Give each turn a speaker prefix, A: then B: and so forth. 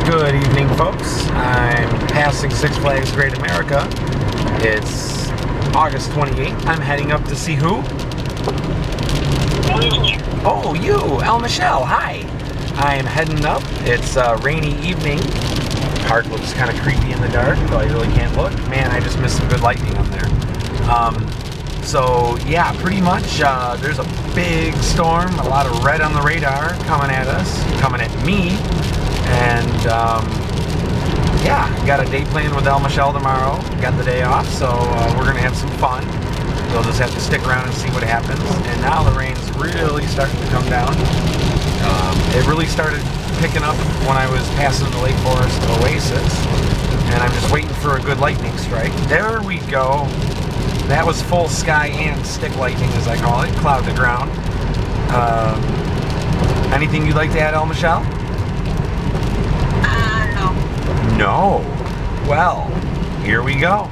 A: Good evening, folks. I'm passing Six Flags Great America. It's August 28th. I'm heading up to see who? Oh, you, El Michelle. Hi. I am heading up. It's a rainy evening. Park looks kind of creepy in the dark, though I really can't look. Man, I just missed some good lightning on there. So yeah, pretty much there's a big storm, a lot of red on the radar coming at us, coming at me. And yeah, got a day planned with El Michelle tomorrow. Got the day off, so we're gonna have some fun. You'll just have to stick around and see what happens. And now the rain's really starting to come down. It really started picking up when I was passing the Lake Forest Oasis, and I'm just waiting for a good lightning strike. There we go. That was full sky and stick lightning, as I call it, cloud to ground. Anything you'd like to add, El Michelle?
B: No.
A: No. Well, here we go.